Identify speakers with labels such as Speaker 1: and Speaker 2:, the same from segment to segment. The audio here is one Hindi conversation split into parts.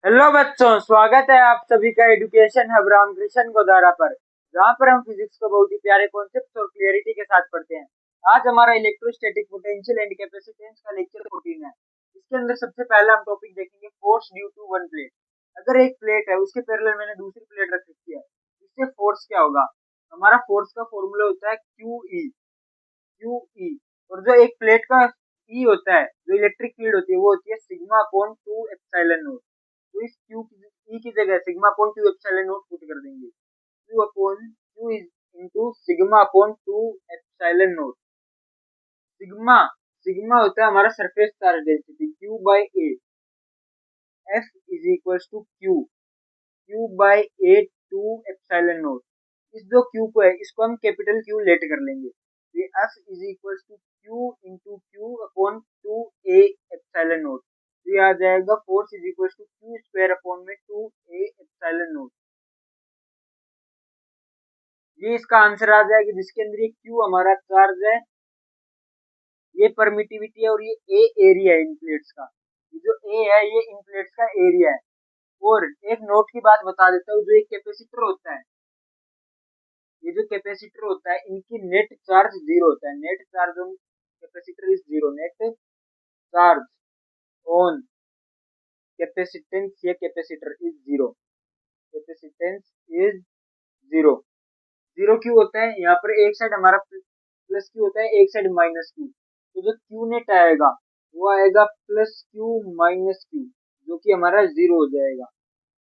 Speaker 1: हेलो बच्चों, स्वागत है आप सभी का एजुकेशन हब रामकृष्ण गोदारा पर, जहाँ पर हम फिजिक्स को बहुत ही प्यारे कॉन्सेप्ट और क्लियरिटी के साथ पढ़ते हैं। आज हमारा इलेक्ट्रोस्टैटिक पोटेंशियल एंड कैपेसिटेंस का लेक्चर 14 है। इसके अंदर सबसे पहला हम टॉपिक देखेंगे force due to one plate. अगर एक प्लेट है, उसके पैरेलल मैंने दूसरी प्लेट रख रखी है, इससे फोर्स क्या होगा। हमारा फोर्स का फॉर्मूला होता है क्यू ई। और जो एक प्लेट का ई होता है, जो इलेक्ट्रिक फील्ड होती है, वो होती है सिग्मा अपॉन 2 एप्सिलॉन नॉट। तो इस क्यू ई की जगह sigma upon 2 epsilon naught put कर देंगे। Q is into sigma upon 2 epsilon naught. Sigma sigma होता है हमारा surface charge density Q by A. F is equal to Q by A 2 epsilon naught. इस जो क्यू को है, इसको हम कैपिटल क्यू लेट कर लेंगे। ये F is equal to Q into Q upon 2 A epsilon naught. तो ये आ जाएगा force is equal to Q square upon में 2 ए एप्सिलॉन नॉट। ये इसका आंसर आ जाएगा, जिसके अंदर ये क्यू हमारा चार्ज है, ये परमिटिविटी है, और ये ए एरिया है इन प्लेट्स का। ये जो ए है, ये इन प्लेट्स का एरिया है। और एक नोट की बात बता देता हूँ, जो एक कैपेसिटर होता है, ये जो कैपेसिटर होता है, इनकी नेट चार्ज जीरो होता है। Net charge on capacitor is zero. Net charge on capacitance या capacitor is zero. Capacitance is zero. Zero क्यों होता है, यहाँ पर एक साइड हमारा प्लस क्यू होता है, एक साइड माइनस क्यू। तो जो क्यू नेट आएगा, वो आएगा प्लस क्यू माइनस क्यू, जो कि हमारा जीरो हो जाएगा।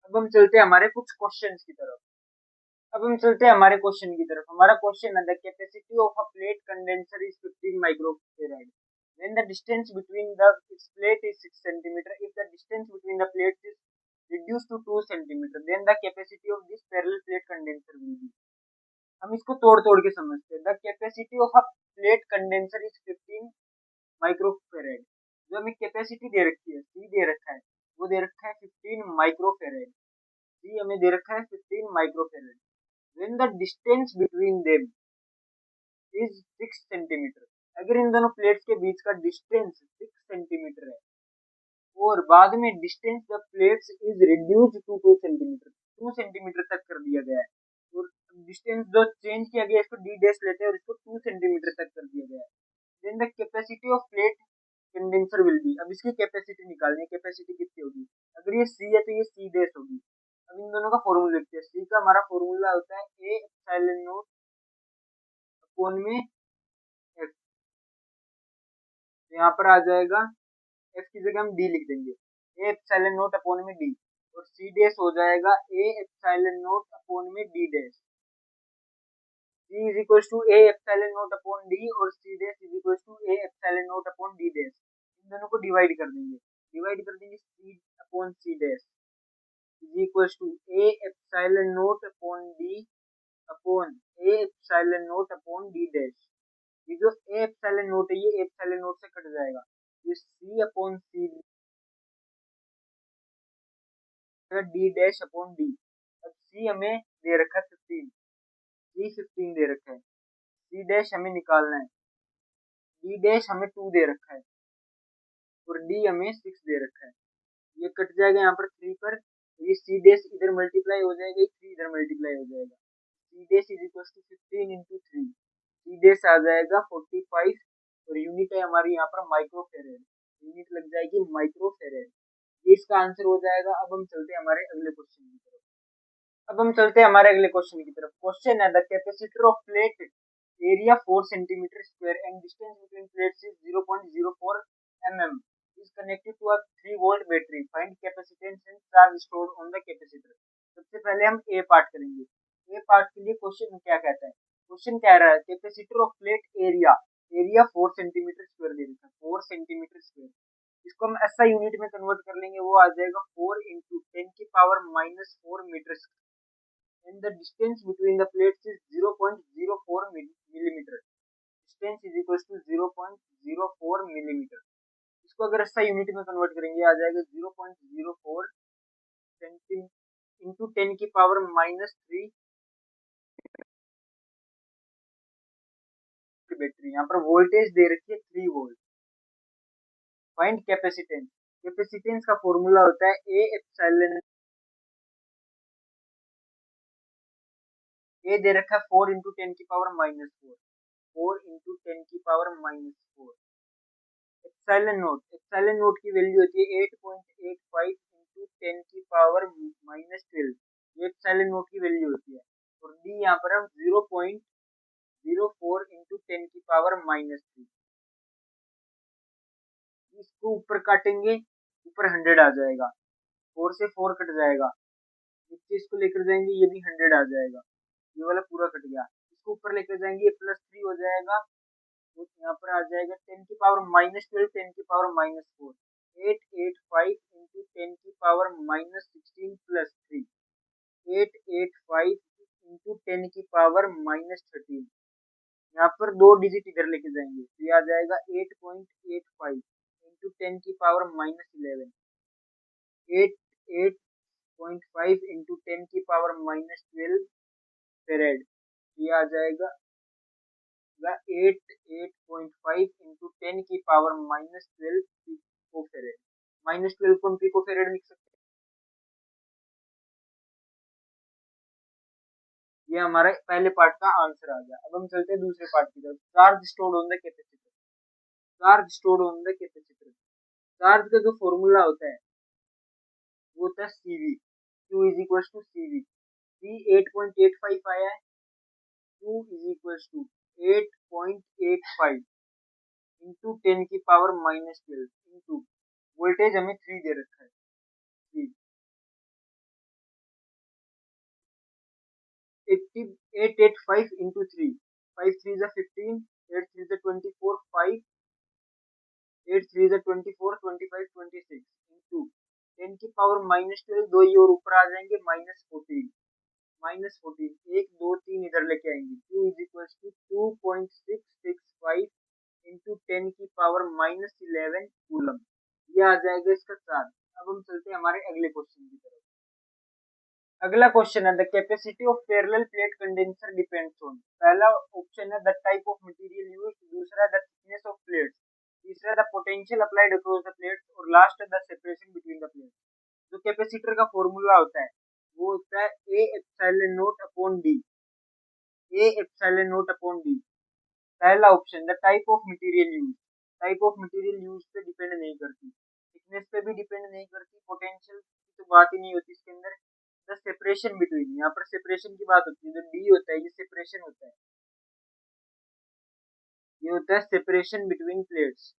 Speaker 1: अब हम चलते हैं हमारे कुछ क्वेश्चंस की तरफ। अब हम चलते हैं हमारे क्वेश्चन की तरफ। हमारा क्वेश्चन है, the capacity of a plate condenser is 15 microfarad when the distance between the its plate is 6 centimeter. If the distance between the plates is reduced to 2 centimeter, then the capacity of this parallel plate condenser will be. हम इसको तोड़ तोड़ के समझते हैं। The capacity of a plate condenser is 15 microfarad. जो हमें कैपेसिटी दे रखी है, सी दे रखा है, वो दे रखा है 15 माइक्रोफैराड। सी हमें दे रखा है 15 microfarad. when the distance between them is 6 centimetre. अगर इन दोनों प्लेट्स के बीच का डिस्टेंस 6 सेंटीमीटर है, और बाद में distance the plates is reduced to 2 centimetre, 2 centimetre तक कर दिया गया है। और डिस्टेंस जो चेंज किया गया है, इसको डी डैश लेते हैं, और इसको 2 सेंटीमीटर तक कर दिया गया है। Then the capacity of plate condenser will be. अब इसकी कैपेसिटी निकालनी है, कैपेसिटी कितनी होगी। अगर ये सी है, तो ये सी डैश होगी। अब इन दोनों का फॉर्मूला लिखते हैं। सी का हमारा फॉर्मूला होता है ए एप्सिलॉन नॉट अपॉन में एफ। तो यहाँ पर आ जाएगा, एफ की जगह हम डी लिख देंगे, ए एप्सिलॉन नॉट अपॉन में डी। और सी डैश हो जाएगा ए एप्सिलॉन नॉट अपॉन में D dash. C is equal to A epsilon naught upon D, और C dash is equal to A epsilon naught upon D dash. इन दोनों को डिवाइड कर देंगे C upon C dash is equal to A epsilon naught upon D upon A epsilon naught upon D dash. ये जो ए एप्सिलॉन नॉट है, ये एप्सिलॉन नॉट से कट जाएगा। ये C upon C D dash upon D. अब सी हमें दे रखा है 15, सी 15 दे रखा है। सी डैश हमें निकालना है, डी डैश हमें 2 दे रखा है, और डी हमें 6 दे रखा है। ये कट जाएगा यहाँ पर 3 पर, तो ये सी डैश इधर मल्टीप्लाई हो जाएगा, 3 इधर मल्टीप्लाई हो जाएगा। C dash is equal to 15 into 3। C dash आ जाएगा 45, और यूनिट है हमारी यहाँ पर माइक्रोफेरेड। यूनिट लग जाएगी माइक्रोफेरेड। ये इसका आंसर हो जाएगा। अब हम चलते हैं हमारे अगले क्वेश्चन की तरफ। क्वेश्चन है, the capacitor of plate area 4 centimetre square and distance between plates is 0.04 mm is connected to a 3 volt battery. Find capacitance and charge stored on the capacitor. सबसे पहले हम ए पार्ट करेंगे। ए पार्ट के लिए क्वेश्चन क्या कहता है। क्वेश्चन कह रहा है, capacitor of plate area, area 4 centimetre square दे रखा है, 4 सेंटीमीटर स्क्वायर। इसको हम ऐसा यूनिट में कन्वर्ट कर लेंगे, वो आ जाएगा 4 इंटू 10 की power minus 4 metre. and the distance between the plates is 0.04 millimeter. Distance is equals to 0.04 millimeter. इसको अगर ऐसा यूनिट में कन्वर्ट करेंगे, आ जाएगा 0.04 सेंटीमीटर इंटू 10 की पावर माइनस 3 की बैटरी। यहाँ पर वोल्टेज दे रखी है 3 वोल्ट। Find capacitance. कैपेसिटेंस का फॉर्मूला होता है ए एप्सिलॉन, ए दे रखा है 4 इंटू 10 की पावर माइनस 4, 4 इंटू 10 की पावर माइनस 4। एप्सिलॉन नोट की वैल्यू होती है 8.85 इंटू 10 की पावर माइनस 12, ये एप्सिलॉन नोट की वैल्यू होती है। और डी यहाँ पर हम 0.04 इंटू 10 की पावर माइनस 3, इसको ऊपर काटेंगे, ऊपर 100 आ जाएगा, 4 से 4 कट जाएगा, नीचे इसको लेकर जाएंगे, ये भी 100 आ जाएगा, ये वाला पूरा कट गया। इसको ऊपर लेकर जाएंगे, ये +3 हो जाएगा, तो यहाँ पर आ जाएगा 10 की पावर माइनस 12, 10 की पावर माइनस 4, 885 इंटू 10 की पावर माइनस 16 +3, 885 इंटू 10 की पावर माइनस 13। यहाँ पर 2 डिजिट इधर लेके जाएंगे, तो ये आ जाएगा 8.85 इंटू 10 की पावर माइनस 11, 8.5 इंटू 10 की पावर माइनस 12 फेरेड, ये आ जाएगा 8.5 इंटू 10 की power minus 12 pico farad. Minus 12 को हम पिको फेरेड लिख सकते हैं। ये हमारा पहले पार्ट का आंसर आ गया। अब हम चलते हैं दूसरे पार्ट की तरफ। Charge stored on the capacitor, charge stored on the capacitor. Charge का जो फॉर्मूला होता है वो होता है CV, Q is equal to CV. C 8.85 आया है, Q is equal to 8.85 into 10 की पावर माइनस 12 इंटू वोल्टेज हमें 3 दे रखा है, 3 885 into 3, 5 3 is 15, 8 3 is 24, 5 8 3 is 24, 25 26 into 10 की पावर माइनस 12, दो ये और ऊपर आ जाएंगे, माइनस 14, माइनस 14, 1 2 3 इधर लेके आएंगे। Q is equal to 2.665 into 10 की पावर माइनस 11 कूलम, ये आ जाएगा इसका चार्ज। अब हम चलते हैं हमारे अगले क्वेश्चन की तरफ। अगला क्वेश्चन है the capacity of parallel plate condenser depends on. पहला ऑप्शन है the type of material used, दूसरा द थिकनेस ऑफ प्लेट्स, तीसरा the potential applied across the plates, और last the separation between the plates. जो कैपेसिटर का फॉर्मूला होता है वो होता है A epsilon naught upon D, A epsilon naught upon D. पहला option the type of material use, type of material use पे डिपेंड नहीं करती, थिकनेस पे भी डिपेंड नहीं करती, पोटेंशियल की तो बात ही नहीं होती इसके अंदर। द सेपरेशन बिटवीन, यहाँ पर सेपरेशन की बात होती है, जो डी होता है ये सेपरेशन होता है, ये होता है सेपरेशन बिटवीन प्लेट्स,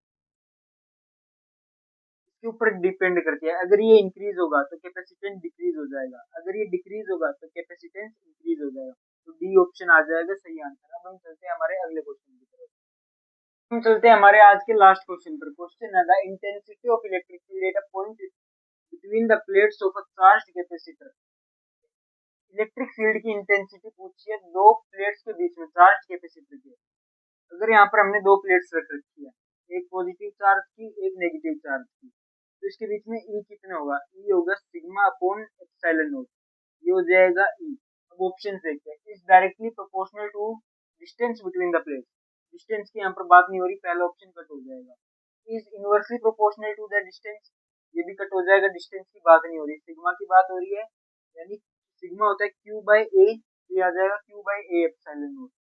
Speaker 1: इसके ऊपर डिपेंड करती है। अगर ये इंक्रीज होगा तो कैपेसिटेंस डिक्रीज हो जाएगा, अगर ये डिक्रीज होगा तो कैपेसिटेंस इंक्रीज हो जाएगा, तो डी ऑप्शन आ जाएगा सही आंसर। अब हम चलते हैं हमारे अगले क्वेश्चन की तरफ। हम चलते हैं हमारे आज के लास्ट क्वेश्चन पर। क्वेश्चन है the intensity of electric field at a point between the plates of a charged capacitor. Electric field की इंटेंसिटी पूछी है दो प्लेट्स के बीच में चार्ज कैपेसिटर के। अगर यहाँ पर हमने दो प्लेट्स रख रखी है, एक पॉजिटिव चार्ज की एक नेगेटिव चार्ज की, तो इसके बीच में ई कितना होगा, ई होगा सिग्मा अपॉन एप्सिलॉन नॉट, ये हो जाएगा ई। अब ऑप्शन देखते हैं, is directly proportional to distance between the plates, distance की यहाँ पर बात नहीं हो रही, पहला ऑप्शन कट हो जाएगा। Is inversely proportional to the distance, ये भी कट हो जाएगा, डिस्टेंस की बात नहीं हो रही, सिग्मा की बात हो रही है, यानी सिग्मा होता है क्यू बाई ए, ये आ जाएगा Q by A epsilon naught.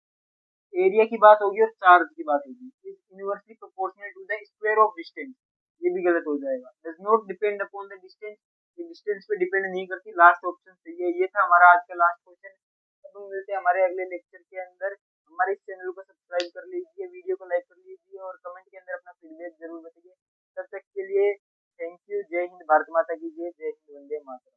Speaker 1: Area की बात होगी और चार्ज की बात होगी, is inversely proportional to the square of distance, ये भी गलत हो जाएगा। Does not depend upon the distance, ये डिस्टेंस पे डिपेंड नहीं करती, लास्ट ऑप्शन सही है। ये था हमारा आज का लास्ट क्वेश्चन। अब हम मिलते हैं हमारे अगले लेक्चर के अंदर। हमारे इस चैनल को सब्सक्राइब कर लीजिए, वीडियो को लाइक कर लीजिए और कमेंट के अंदर अपना फीडबैक जरूर बताइए। तब तक के लिए थैंक यू, जय हिंद, भारत माता की जय, जय हिंद, वंदे मातरम।